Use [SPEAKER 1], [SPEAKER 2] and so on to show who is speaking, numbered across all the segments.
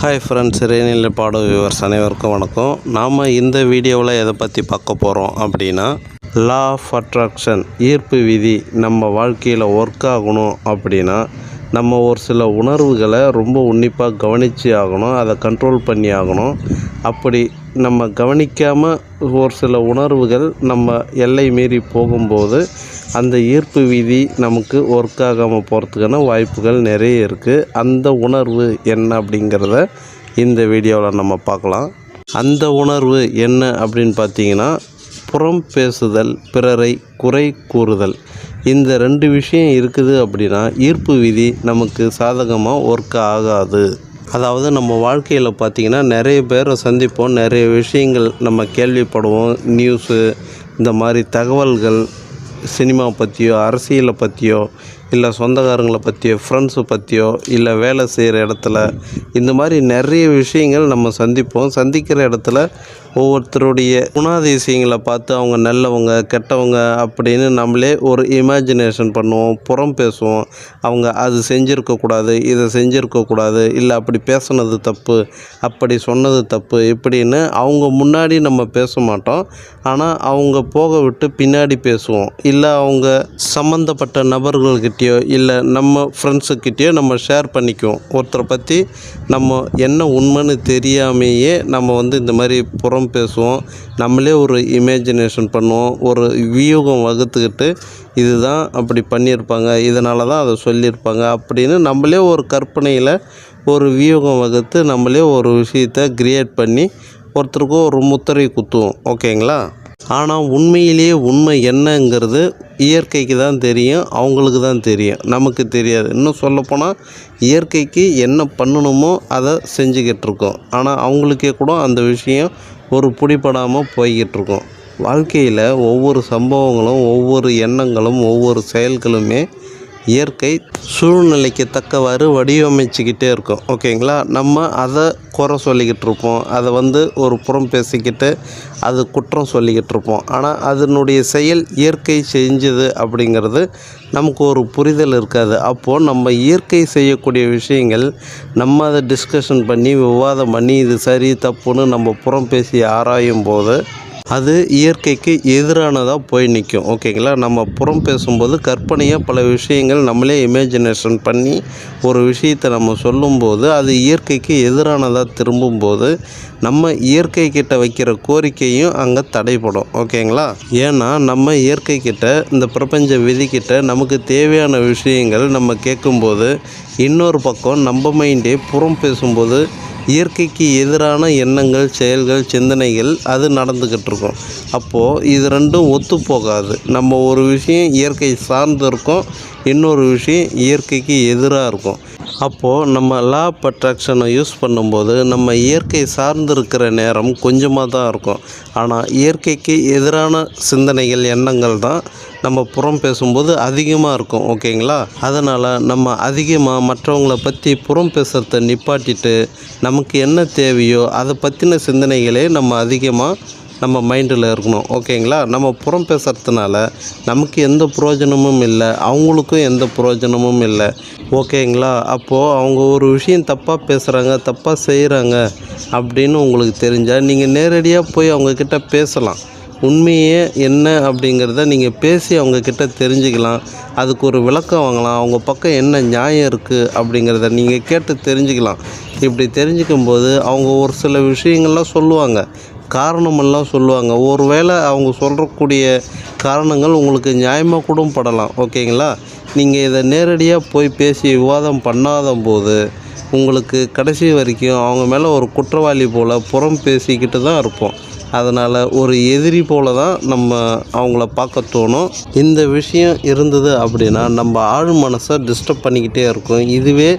[SPEAKER 1] Hi friends, இறைநிலை பாட viewers அனைவருக்கும் வணக்கம். நாம் இந்த வீடியோவில் எதை பற்றி பார்க்க போகிறோம் அப்படின்னா, லா ஆஃப் அட்ராக்ஷன், ஈர்ப்பு விதி நம்ம வாழ்க்கையில் ஒர்க் ஆகணும் அப்படின்னா நம்ம ஒரு சில உணர்வுகளை ரொம்ப உன்னிப்பாக கவனித்து ஆகணும், அதை கண்ட்ரோல் பண்ணி ஆகணும். அப்படி நம்ம கவனிக்காமல் ஒரு சில உணர்வுகள் நம்ம எல்லை மீறி போகும்போது அந்த ஈர்ப்பு விதி நமக்கு ஒர்க் ஆகாமல் போகிறதுக்கான வாய்ப்புகள் நிறைய இருக்குது. அந்த உணர்வு என்ன அப்படிங்கிறத இந்த வீடியோவில் நம்ம பார்க்கலாம். அந்த உணர்வு என்ன அப்படின்னு பார்த்தீங்கன்னா, புறம் பேசுதல், பிறரை குறை கூறுதல். இந்த ரெண்டு விஷயம் இருக்குது அப்படின்னா ஈர்ப்பு விதி நமக்கு சாதகமாக ஒர்க் ஆகாது. அதாவது நம்ம வாழ்க்கையில் பார்த்திங்கன்னா நிறைய பேரை சந்திப்போம், நிறைய விஷயங்கள் நம்ம கேள்விப்படுவோம். நியூஸு, இந்த மாதிரி தகவல்கள், சினிமா பற்றியோ, அரசியலை பற்றியோ, இல்லை சொந்தக்காரங்களை பற்றியோ, ஃப்ரெண்ட்ஸை பற்றியோ, இல்லை வேலை செய்கிற இடத்துல, இந்த மாதிரி நிறைய விஷயங்கள் நம்ம சந்திப்போம். சந்திக்கிற இடத்துல ஒவ்வொருத்தருடைய குணாதிசயங்களை பார்த்து அவங்க நல்லவங்க கெட்டவங்க அப்படின்னு நம்மளே ஒரு இமேஜினேஷன் பண்ணுவோம், புறம் பேசுவோம். அவங்க அது செஞ்சுருக்கக்கூடாது, இதை செஞ்சுருக்கக்கூடாது, இல்லை அப்படி பேசுனது தப்பு, அப்படி சொன்னது தப்பு, இப்படின்னு அவங்க முன்னாடி நம்ம பேச மாட்டோம். ஆனால் அவங்க போக விட்டு பின்னாடி பேசுவோம். இல்லை அவங்க சம்மந்தப்பட்ட நபர்கள்கிட்டயோ இல்லை நம்ம ஃப்ரெண்ட்ஸுக்கிட்டேயோ நம்ம ஷேர் பண்ணிக்குவோம். ஒருத்தரை பற்றி நம்ம என்ன உண்மைன்னு தெரியாமையே நம்ம இந்த மாதிரி புறம் பேசுவோம். நம்மளே ஒரு இமேஜினேஷன் பண்ணுவோம், ஒரு வியூகம் வகுத்துக்கிட்டு இதுதான் அப்படி பண்ணியிருப்பாங்க, இதனால தான் அதை சொல்லியிருப்பாங்க அப்படின்னு நம்மளே ஒரு கற்பனையில் ஒரு வியூகம் வகுத்து நம்மளே ஒரு விஷயத்தை கிரியேட் பண்ணி ஒருத்தருக்கும் ஒரு முத்திரை குத்துவோம். ஓகேங்களா? ஆனால் உண்மையிலேயே உண்மை என்னங்கிறது இயற்கைக்கு தான் தெரியும், அவங்களுக்கு தான் தெரியும், நமக்கு தெரியாது. இன்னும் சொல்லப்போனால் இயற்கைக்கு என்ன பண்ணணுமோ அதை செஞ்சுக்கிட்டு இருக்கோம். ஆனால் அவங்களுக்கே கூட அந்த விஷயம் ஒரு பிடிபடாமல் போய்கிட்டு இருக்கோம். வாழ்க்கையில் ஒவ்வொரு சம்பவங்களும், ஒவ்வொரு எண்ணங்களும், ஒவ்வொரு செயல்களுமே இயற்கை சூழ்நிலைக்கு தக்கவாறு வடிவமைச்சிக்கிட்டே இருக்கும். ஓகேங்களா? நம்ம அதை குறை சொல்லிக்கிட்டு இருப்போம், அதை ஒரு புறம் பேசிக்கிட்டு அது குற்றம் சொல்லிக்கிட்டு இருப்போம். ஆனால் அதனுடைய செயல் இயற்கை செஞ்சது அப்படிங்கிறது நமக்கு ஒரு புரிதல் இருக்காது. அப்போது நம்ம இயற்கை செய்யக்கூடிய விஷயங்கள் நம்ம அதை டிஸ்கஷன் பண்ணி விவாதம் பண்ணி இது சரி தப்புன்னு நம்ம புறம் பேசி ஆராயும் போது அது இயற்கைக்கு எதிரானதாக போய் நிற்கும். ஓகேங்களா? நம்ம புறம் பேசும்போது கற்பனையாக பல விஷயங்கள் நம்மளே இமேஜினேஷன் பண்ணி ஒரு விஷயத்தை நம்ம சொல்லும்போது அது இயற்கைக்கு எதிரானதாக திரும்பும்போது நம்ம இயற்கை கிட்ட வைக்கிற கோரிக்கையும் அங்கே தடைப்படும். ஓகேங்களா? ஏன்னா நம்ம இயற்கை கிட்ட, இந்த பிரபஞ்ச விதிக்கிட்ட நமக்கு தேவையான விஷயங்கள் நம்ம கேட்கும்போது இன்னொரு பக்கம் நம்ம மைண்டே புறம் பேசும்போது இயற்கைக்கு எதிரான எண்ணங்கள், செயல்கள், சிந்தனைகள் அது நடந்துக்கிட்டு இருக்கும். அப்போது இது ரெண்டும் ஒத்து போகாது. நம்ம ஒரு விஷயம் இயற்கை சார்ந்து இருக்கும், இன்னொரு விஷயம் இயற்கைக்கு எதிராக இருக்கும். அப்போது நம்ம லா ஆஃப் அட்ராக்ஷனை யூஸ் பண்ணும்போது நம்ம இயற்கை சார்ந்து இருக்கிற நேரம் கொஞ்சமாக தான் இருக்கும். ஆனால் இயற்கைக்கு எதிரான சிந்தனைகள், எண்ணங்கள் தான் நம்ம புறம் பேசும்போது அதிகமாக இருக்கும். ஓகேங்களா? அதனால் நம்ம அதிகமாக மற்றவங்களை பற்றி புறம் பேசுகிறத நிப்பாட்டிட்டு நமக்கு என்ன தேவையோ அதை பற்றின சிந்தனைகளே நம்ம அதிகமாக நம்ம மைண்டில் இருக்கணும். ஓகேங்களா? நம்ம புறம் பேசுகிறதுனால நமக்கு எந்த பிரயோஜனமும் இல்லை, அவங்களுக்கும் எந்த பிரயோஜனமும் இல்லை. ஓகேங்களா? அப்போது அவங்க ஒரு விஷயம் தப்பாக பேசுகிறாங்க, தப்பாக செய்கிறாங்க அப்படின்னு உங்களுக்கு தெரிஞ்சால் நீங்கள் நேரடியாக போய் அவங்கக்கிட்ட பேசலாம். உண்மையே என்ன அப்படிங்கிறத நீங்கள் பேசி அவங்கக்கிட்ட தெரிஞ்சுக்கலாம். அதுக்கு ஒரு விளக்கம் வாங்கலாம். அவங்க பக்கம் என்ன நியாயம் இருக்குது அப்படிங்கிறத நீங்கள் கேட்டு தெரிஞ்சுக்கலாம். இப்படி தெரிஞ்சுக்கும்போது அவங்க ஒரு சில விஷயங்கள்லாம் சொல்லுவாங்க, காரணமெல்லாம் சொல்லுவாங்க. ஒருவேளை அவங்க சொல்கிறக்கூடிய காரணங்கள் உங்களுக்கு நியாயமாக கூட படலாம். ஓகேங்களா? நீங்கள் இதை நேரடியாக போய் பேசி விவாதம் பண்ணாத போது உங்களுக்கு கடைசி வரைக்கும் அவங்க மேலே ஒரு குற்றவாளி போல் புறம் பேசிக்கிட்டு தான் இருப்போம். அதனால் ஒரு எதிரி போல தான் நம்ம அவங்கள பார்க்க தோணும். இந்த விஷயம் இருந்தது அப்படின்னா நம்ம ஆழ் மனசை டிஸ்டர்ப் பண்ணிக்கிட்டே இருக்கும். இதுவே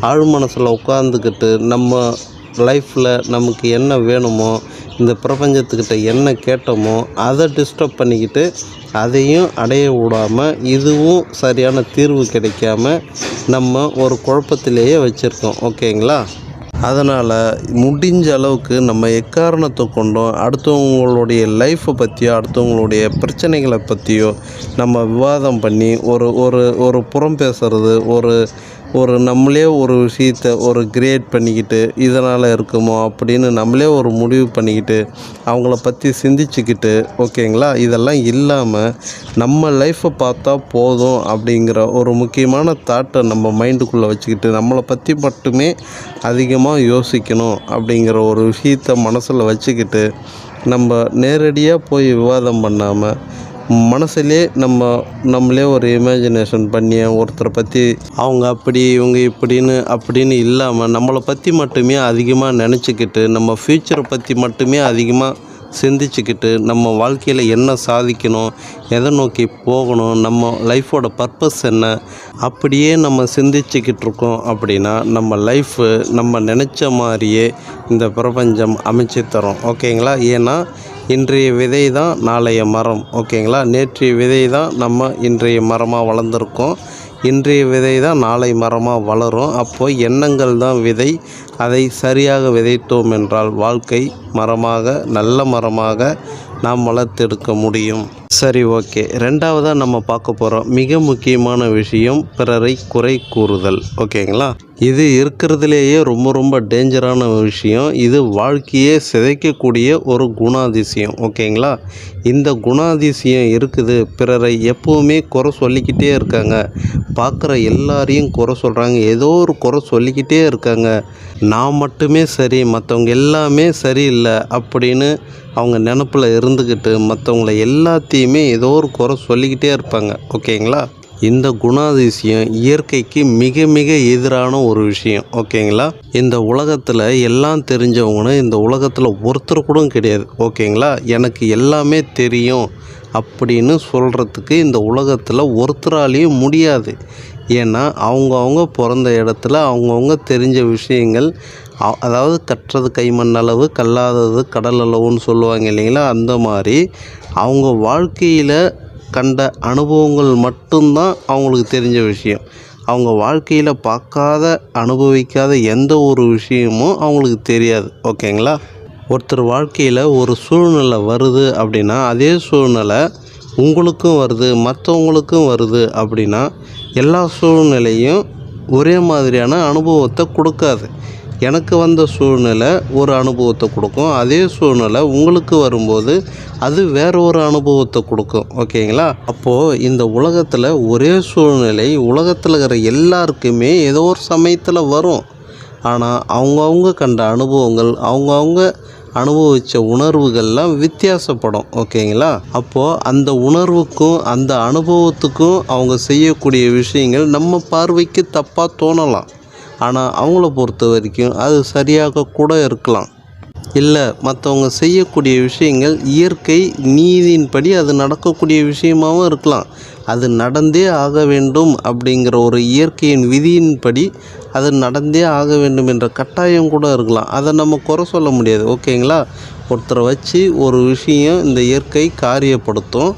[SPEAKER 1] ஆழ் மனசில் உட்காந்துக்கிட்டு நம்ம லைஃப்பில் நமக்கு என்ன வேணுமோ, இந்த பிரபஞ்சத்துக்கிட்ட என்ன கேட்டோமோ அதை டிஸ்டர்ப் பண்ணிக்கிட்டு அதையும் அடைய விடாமல் இதுவும் சரியான தீர்வு கிடைக்காம நம்ம ஒரு குழப்பத்திலேயே வச்சுருக்கோம். ஓகேங்களா? அதனால் முடிஞ்ச அளவுக்கு நம்ம எக்காரணத்தை கொண்டும் அடுத்தவங்களுடைய லைஃப்பை பற்றியோ அடுத்தவங்களுடைய பிரச்சனைகளை பற்றியோ நம்ம விவாதம் பண்ணி ஒரு ஒரு ஒரு புறம் பேசுகிறது, ஒரு நம்மளே ஒரு விஷயத்தை ஒரு கிரியேட் பண்ணிக்கிட்டு இதனால் இருக்குமோ அப்படின்னு நம்மளே ஒரு முடிவு பண்ணிக்கிட்டு அவங்கள பற்றி சிந்திச்சுக்கிட்டு ஓகேங்களா, இதெல்லாம் இல்லாமல் நம்ம லைஃப்பை பார்த்தா போதும் அப்படிங்கிற ஒரு முக்கியமான தாட்டை நம்ம மைண்டுக்குள்ளே வச்சுக்கிட்டு நம்மளை பற்றி மட்டுமே அதிகமாக யோசிக்கணும் அப்படிங்கிற ஒரு விஷயத்தை மனசில் வச்சுக்கிட்டு நம்ம நேரடியாக போய் விவாதம் பண்ணாமல் மனசுலே நம்மளே ஒரு இமேஜினேஷன் பண்ணி ஒருத்தரை பற்றி அவங்க அப்படி இவங்க அப்படின்னு இல்லாமல் நம்மளை பற்றி மட்டுமே அதிகமாக நினச்சிக்கிட்டு நம்ம ஃப்யூச்சரை பற்றி மட்டுமே அதிகமாக சிந்திச்சுக்கிட்டு நம்ம வாழ்க்கையில் என்ன சாதிக்கணும், எதை நோக்கி போகணும், நம்ம லைஃபோட பர்பஸ் என்ன அப்படியே நம்ம சிந்திச்சுக்கிட்டு இருக்கோம் அப்படின்னா நம்ம லைஃபு நம்ம நினச்ச மாதிரியே இந்த பிரபஞ்சம் அமைச்சு தரும் ஓகேங்களா. ஏன்னா இன்றைய விதை தான் நாளைய மரம் ஓகேங்களா. நேற்றைய விதை தான் நம்ம இன்றைய மரமாக வளர்ந்துருக்கோம். இன்றைய விதை தான் நாளை மரமாக வளரும். அப்போது எண்ணங்கள் தான் விதை. அதை சரியாக விதைத்தோம் என்றால் வாழ்க்கை மரமாக நல்ல மரமாக நாம் வளர்த்தெடுக்க முடியும். சரி, ஓகே. ரெண்டாவதாக நம்ம பார்க்க போகிறோம் மிக முக்கியமான விஷயம் பிறரை குறை கூறுதல் ஓகேங்களா. இது இருக்கிறதுலேயே ரொம்ப டேஞ்சரான விஷயம். இது வாழ்க்கையே சிதைக்கக்கூடிய ஒரு குணாதிசயம் ஓகேங்களா. இந்த குணாதிசயம் இருக்குது. பிறரை எப்போவுமே குறை சொல்லிக்கிட்டே இருக்காங்க. பார்க்குற எல்லாரையும் குறை சொல்கிறாங்க. ஏதோ ஒரு குறை சொல்லிக்கிட்டே இருக்காங்க. நான் மட்டுமே சரி, மற்றவங்க எல்லாமே சரியில்லை அப்படின்னு அவங்க நினப்பில் இருந்துக்கிட்டு மற்றவங்கள எல்லாத்தையுமே ஏதோ ஒரு குறை சொல்லிக்கிட்டே இருப்பாங்க ஓகேங்களா. இந்த குணாதிசயம் இயற்கைக்கு மிக எதிரான ஒரு விஷயம் ஓகேங்களா. இந்த உலகத்தில் எல்லாம் தெரிஞ்சவங்கன்னு இந்த உலகத்தில் ஒருத்தர் கூட கிடையாது ஓகேங்களா. எனக்கு எல்லாமே தெரியும் அப்படின்னு சொல்கிறதுக்கு இந்த உலகத்தில் ஒருத்தராலையும் முடியாது. ஏன்னா அவங்கவுங்க பிறந்த இடத்துல அவங்கவுங்க தெரிஞ்ச விஷயங்கள், அதாவது கற்றது கைமண் அளவு கல்லாதது கடல் அளவுன்னு சொல்லுவாங்க இல்லைங்களா. அந்த மாதிரி அவங்க வாழ்க்கையில் கண்ட அனுபவங்கள் மட்டும்தான் அவங்களுக்கு தெரிஞ்ச விஷயம். அவங்க வாழ்க்கையில் பார்க்காத அனுபவிக்காத எந்த ஒரு விஷயமும் அவங்களுக்கு தெரியாது ஓகேங்களா. ஒருத்தர் வாழ்க்கையில் ஒரு சூழ்நிலை வருது அப்படின்னா அதே சூழ்நிலை உங்களுக்கும் வருது மற்றவங்களுக்கும் வருது அப்படின்னா எல்லா சூழ்நிலையும் ஒரே மாதிரியான அனுபவத்தை கொடுக்காது. எனக்கு வந்த சூழ்நிலை ஒரு அனுபவத்தை கொடுக்கும். அதே சூழ்நிலை உங்களுக்கு வரும்போது அது வேற ஒரு அனுபவத்தை கொடுக்கும் ஓகேங்களா. அப்போது இந்த உலகத்தில் ஒரே சூழ்நிலை உலகத்தில் இருக்கிற எல்லாருக்குமே ஏதோ ஒரு சமயத்தில் வரும். ஆனால் அவங்கவுங்க கண்ட அனுபவங்கள் அவங்கவுங்க அனுபவித்த உணர்வுகள்லாம் வித்தியாசப்படும் ஓகேங்களா. அப்போது அந்த உணர்வுக்கும் அந்த அனுபவத்துக்கும் அவங்க செய்யக்கூடிய விஷயங்கள் நம்ம பார்வைக்கு தப்பாக தோணலாம். ஆனால் அவங்கள பொறுத்த வரைக்கும் அது சரியாக கூட இருக்கலாம். இல்லை, மற்றவங்க செய்யக்கூடிய விஷயங்கள் இயற்கை நீதியின்படி அது நடக்கக்கூடிய விஷயமாகவும் இருக்கலாம். அது நடந்தே ஆக வேண்டும் அப்படிங்கிற ஒரு இயற்கையின் விதியின்படி அது நடந்தே ஆக வேண்டும் என்ற கட்டாயம் கூட இருக்கலாம். அதை நம்ம குறை சொல்ல முடியாது ஓகேங்களா. ஒருத்தரை வச்சு ஒரு விஷயம் இந்த இயற்கை காரியப்படுத்தும்.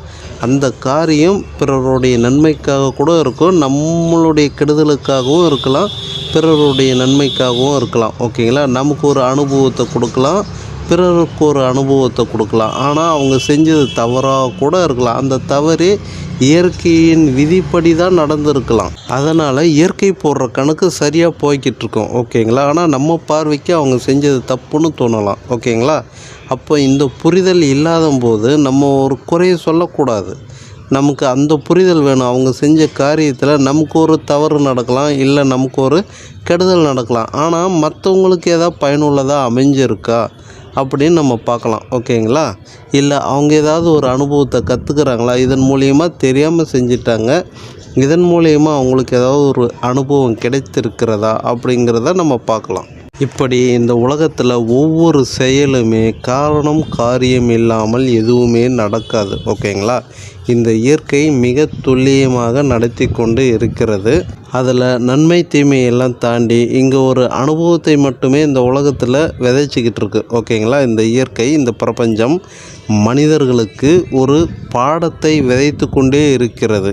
[SPEAKER 1] அந்த காரியம் பிறருடைய நன்மைக்காக கூட இருக்கும், நம்மளுடைய கெடுதலுக்காகவும் இருக்கலாம், பிறருடைய நன்மைக்காகவும் இருக்கலாம் ஓகேங்களா. நமக்கு ஒரு அனுபவத்தை கொடுக்கலாம், பிறருக்கு ஒரு அனுபவத்தை கொடுக்கலாம். ஆனால் அவங்க செஞ்சது தவறாக கூட இருக்கலாம். அந்த தவறு இயற்கையின் விதிப்படி தான் நடந்திருக்கலாம். அதனால் இயற்கை போடுற கணக்கு சரியாக போய்கிட்டு இருக்கோம் ஓகேங்களா. ஆனால் நம்ம பார்வைக்கு அவங்க செஞ்சது தப்புன்னு தோணலாம் ஓகேங்களா. அப்போ இந்த புரிதல் இல்லாத போது நம்ம ஒரு குறையை சொல்லக்கூடாது. நமக்கு அந்த புரிதல் வேணும். அவங்க செஞ்ச காரியத்தில் நமக்கு ஒரு தவறு நடக்கலாம், இல்லை நமக்கு ஒரு கெடுதல் நடக்கலாம். ஆனால் மற்றவங்களுக்கு ஏதாவது பயனுள்ளதாக அமைஞ்சிருக்கா அப்படின்னு நம்ம பார்க்கலாம் ஓகேங்களா. இல்லை அவங்க ஏதாவது ஒரு அனுபவத்தை கற்றுக்குறாங்களா, இதன் மூலிமா தெரியாமல் செஞ்சிட்டாங்க, இதன் மூலிமா அவங்களுக்கு ஏதாவது ஒரு அனுபவம் கிடைத்திருக்கிறதா அப்படிங்கிறத நம்ம பார்க்கலாம். இப்படி இந்த உலகத்தில் ஒவ்வொரு செயலுமே காரணம் காரியம் இல்லாமல் எதுவுமே நடக்காது ஓகேங்களா. இந்த இயற்கை மிக துல்லியமாக நடத்தி கொண்டு இருக்கிறது. அதில் நன்மை தீமையெல்லாம் தாண்டி இங்கே ஒரு அனுபவத்தை மட்டுமே இந்த உலகத்தில் விதைச்சிக்கிட்டு இருக்கு ஓகேங்களா. இந்த இயற்கை இந்த பிரபஞ்சம் மனிதர்களுக்கு ஒரு பாடத்தை விதைத்து கொண்டே இருக்கிறது,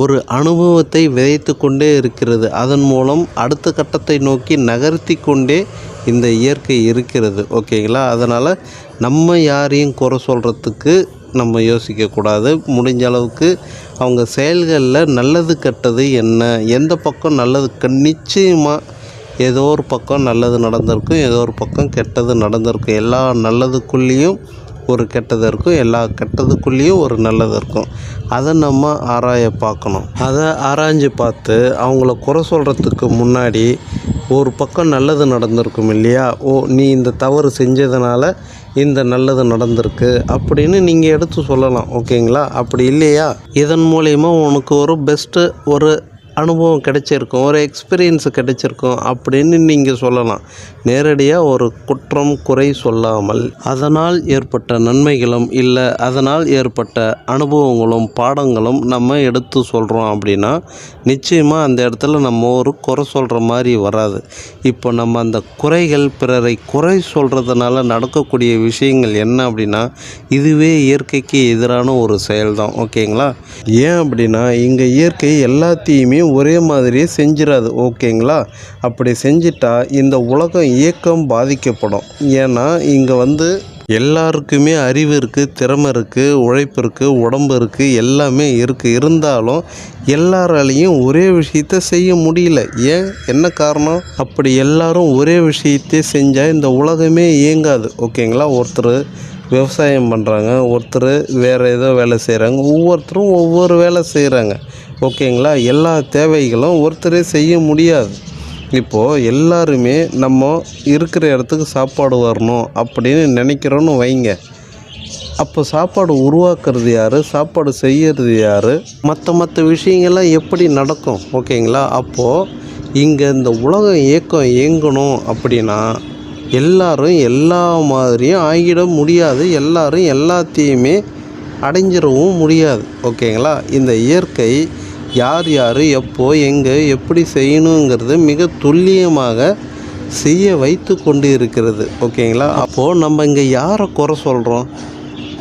[SPEAKER 1] ஒரு அனுபவத்தை விதைத்து கொண்டே இருக்கிறது. அதன் மூலம் அடுத்த கட்டத்தை நோக்கி நகர்த்தி கொண்டே இந்த இயற்கை இருக்கிறது ஓகேங்களா. அதனால் நம்ம யாரையும் குறை சொல்கிறதுக்கு நம்ம யோசிக்கக்கூடாது. முடிஞ்ச அளவுக்கு அவங்க செயல்களில் நல்லது கெட்டது என்ன, எந்த பக்கம் நல்லது நிச்சயமாக ஏதோ ஒரு பக்கம் நல்லது நடந்திருக்கும், ஏதோ ஒரு பக்கம் கெட்டது நடந்திருக்கும். எல்லா நல்லதுக்குள்ளேயும் ஒரு கெட்டது இருக்கும், எல்லா கெட்டதுக்குள்ளேயும் ஒரு நல்லது இருக்கும். அதை நம்ம ஆராய பார்க்கணும். அதை ஆராய்ஞ்சு பார்த்து அவங்கள குறை சொல்கிறதுக்கு முன்னாடி ஒரு பக்கம் நல்லது நடந்திருக்கும் இல்லையா, நீ இந்த தவறு செஞ்சதுனால இந்த நல்லது நடந்திருக்கு அப்படின்னு நீங்கள் எடுத்து சொல்லலாம். ஓகேங்களா? அப்படி இல்லையா, இதன் மூலயமா உனக்கு ஒரு பெஸ்ட்டு ஒரு அனுபவம் கிடைச்சிருக்கும், ஒரு எக்ஸ்பீரியன்ஸு கிடைச்சிருக்கும் அப்படின்னு நீங்கள் சொல்லலாம். நேரடியாக ஒரு குற்றம் குறை சொல்லாமல் அதனால் ஏற்பட்ட நன்மைகளும் இல்லை அதனால் ஏற்பட்ட அனுபவங்களும் பாடங்களும் நம்ம எடுத்து சொல்கிறோம் அப்படின்னா நிச்சயமாக அந்த இடத்துல நம்ம ஒரு குறை சொல்கிற மாதிரி வராது. இப்போ நம்ம அந்த குறைகள் பிறரை குறை சொல்கிறதுனால நடக்கக்கூடிய விஷயங்கள் என்ன அப்படின்னா இதுவே இயற்கைக்கு எதிரான ஒரு செயல் தான். ஓகேங்களா? ஏன் அப்படின்னா இங்கே இயற்கை எல்லாத்தையுமே ஒரே மாதிரியே செஞ்சிடாது. ஓகேங்களா? அப்படி செஞ்சிட்டா இந்த உலகம் இயக்கம் பாதிக்கப்படும். ஏன்னா இங்கே எல்லாருக்குமே அறிவு இருக்குது, திறமை இருக்குது, உழைப்பு இருக்குது, உடம்பு இருக்குது, எல்லாமே இருக்குது. இருந்தாலும் எல்லாராலையும் ஒரே விஷயத்த செய்ய முடியல. ஏன், என்ன காரணம்? அப்படி எல்லாரும் ஒரே விஷயத்தை செஞ்சால் இந்த உலகமே இயங்காது. ஓகேங்களா? ஒருத்தர் விவசாயம் பண்ணுறாங்க, ஒருத்தர் வேறு ஏதோ வேலை செய்கிறாங்க, ஒவ்வொருத்தரும் ஒவ்வொரு வேலை செய்கிறாங்க. ஓகேங்களா? எல்லா தேவைகளும் ஒருத்தரே செய்ய முடியாது. இப்போது எல்லாருமே நம்ம இருக்கிற இடத்துக்கு சாப்பாடு வரணும் அப்படின்னு நினைக்கிறோன்னு வைங்க. அப்போ சாப்பாடு உருவாக்குறது யார், சாப்பாடு செய்கிறது யார், மற்ற விஷயங்கள்லாம் எப்படி நடக்கும்? ஓகேங்களா? அப்போது இங்கே இந்த உலகம் இயக்கம் இயங்கணும் அப்படின்னா எல்லாரும் எல்லா மாதிரியும் ஆகிட முடியாது, எல்லாரும் எல்லாத்தையுமே அடைஞ்சிடவும் முடியாது. ஓகேங்களா? இந்த இயற்கை யார் எப்போ எங்கே எப்படி செய்யணுங்கிறது மிக துல்லியமாக செய்ய வைத்து கொண்டு இருக்கிறது. ஓகேங்களா? அப்போது நம்ம இங்கே யாரை குறை சொல்கிறோம்?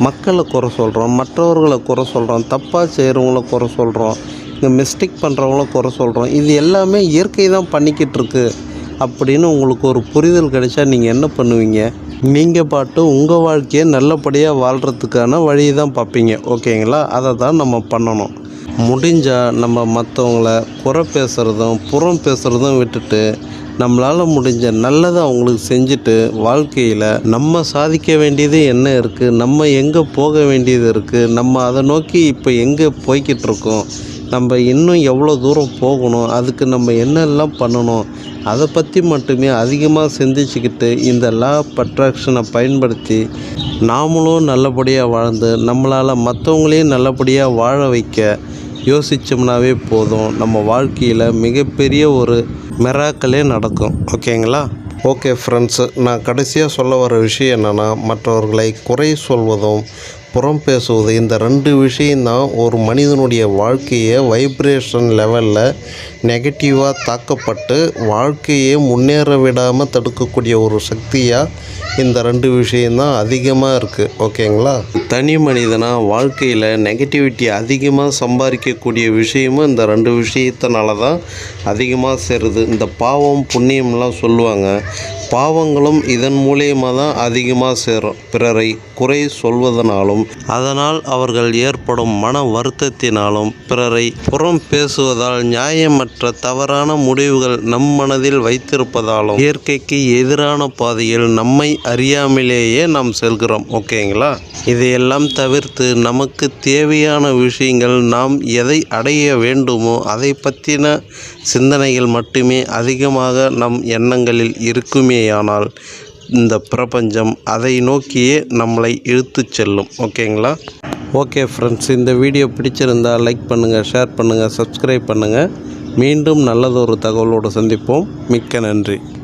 [SPEAKER 1] மக்களை குறை சொல்கிறோம், மற்றவர்களை குறை சொல்கிறோம், தப்பாக செய்கிறவங்கள குறை சொல்கிறோம், இங்கே மிஸ்டேக் பண்ணுறவங்கள குறை சொல்கிறோம். இது எல்லாமே இயற்கை தான் பண்ணிக்கிட்டு இருக்கு அப்படின்னு உங்களுக்கு ஒரு புரிதல் கிடைச்சா நீங்கள் என்ன பண்ணுவீங்க? நீங்கள் பாட்டு உங்கள் வாழ்க்கையை நல்லபடியாக வாழ்கிறதுக்கான வழி தான் பார்ப்பீங்க. ஓகேங்களா? அதை தான் நம்ம பண்ணணும். முடிஞ்சால் நம்ம மற்றவங்கள குறை பேசுகிறதும் புறம் பேசுகிறதும் விட்டுட்டு நம்மளால் முடிஞ்ச நல்லதை அவங்களுக்கு செஞ்சுட்டு வாழ்க்கையில் நம்ம சாதிக்க வேண்டியது என்ன இருக்குது, நம்ம எங்கே போக வேண்டியது இருக்குது, நம்ம அதை நோக்கி இப்போ எங்கே போய்கிட்டு இருக்கோம், நம்ம இன்னும் எவ்வளோ தூரம் போகணும், அதுக்கு நம்ம என்னெல்லாம் பண்ணணும், அதை பற்றி மட்டுமே அதிகமாக சிந்திச்சுக்கிட்டு இந்த லா ஆஃப் அட்ராக்ஷனை பயன்படுத்தி நாமளும் நல்லபடியாக வாழ்ந்து நம்மளால் மற்றவங்களையும் நல்லபடியாக வாழ வைக்க யோசித்தோம்னாவே போதும். நம்ம வாழ்க்கையில் மிகப்பெரிய ஒரு மிராக்களே நடக்கும். ஓகேங்களா? ஓகே ஃப்ரெண்ட்ஸு, நான் கடைசியாக சொல்ல வர விஷயம் என்னென்னா, மற்றவர்களை குறை சொல்வதும் புறம் பேசுவது, இந்த 2 விஷயந்தான் ஒரு மனிதனுடைய வாழ்க்கையை வைப்ரேஷன் லெவலில் நெகட்டிவாக தாக்கப்பட்டு வாழ்க்கையை முன்னேற விடாமல் தடுக்கக்கூடிய ஒரு சக்தியாக இந்த 2 விஷயந்தான் அதிகமாக இருக்குது. ஓகேங்களா? தனி மனிதனாக வாழ்க்கையில் நெகட்டிவிட்டி அதிகமாக சம்பாதிக்கக்கூடிய விஷயமும் இந்த 2 விஷயத்தினால தான் அதிகமாக சேருது. இந்த பாவம் புண்ணியம்லாம் சொல்லுவாங்க, பாவங்களும் இதன் மூலியமாக தான் அதிகமாக சேரும். பிறரை குறை சொல்வதனாலும் அதனால் அவர்கள் ஏற்படும் மன வருத்தத்தினாலும் பிறரை புறம் பேசுவதால் நியாயமற்ற தவறான முடிவுகள் நம் மனதில் வைத்திருப்பதாலும் இயற்கைக்கு எதிரான பாதையில் நம்மை அறியாமலேயே நாம் செல்கிறோம். ஓகேங்களா? இதையெல்லாம் தவிர்த்து நமக்கு தேவையான விஷயங்கள், நாம் எதை அடைய வேண்டுமோ அதை பற்றின சிந்தனைகள் மட்டுமே அதிகமாக நம் எண்ணங்களில் இருக்குமேயானால் இந்த பிரபஞ்சம் அதை நோக்கியே நம்மளை இழுத்துச் செல்லும். ஓகேங்களா? ஓகே ஃப்ரெண்ட்ஸ், இந்த வீடியோ பிடிச்சிருந்தால் லைக் பண்ணுங்கள், ஷேர் பண்ணுங்கள், சப்ஸ்கிரைப் பண்ணுங்கள். மீண்டும் நல்லதொரு தகவலோடு சந்திப்போம். மிக்க நன்றி.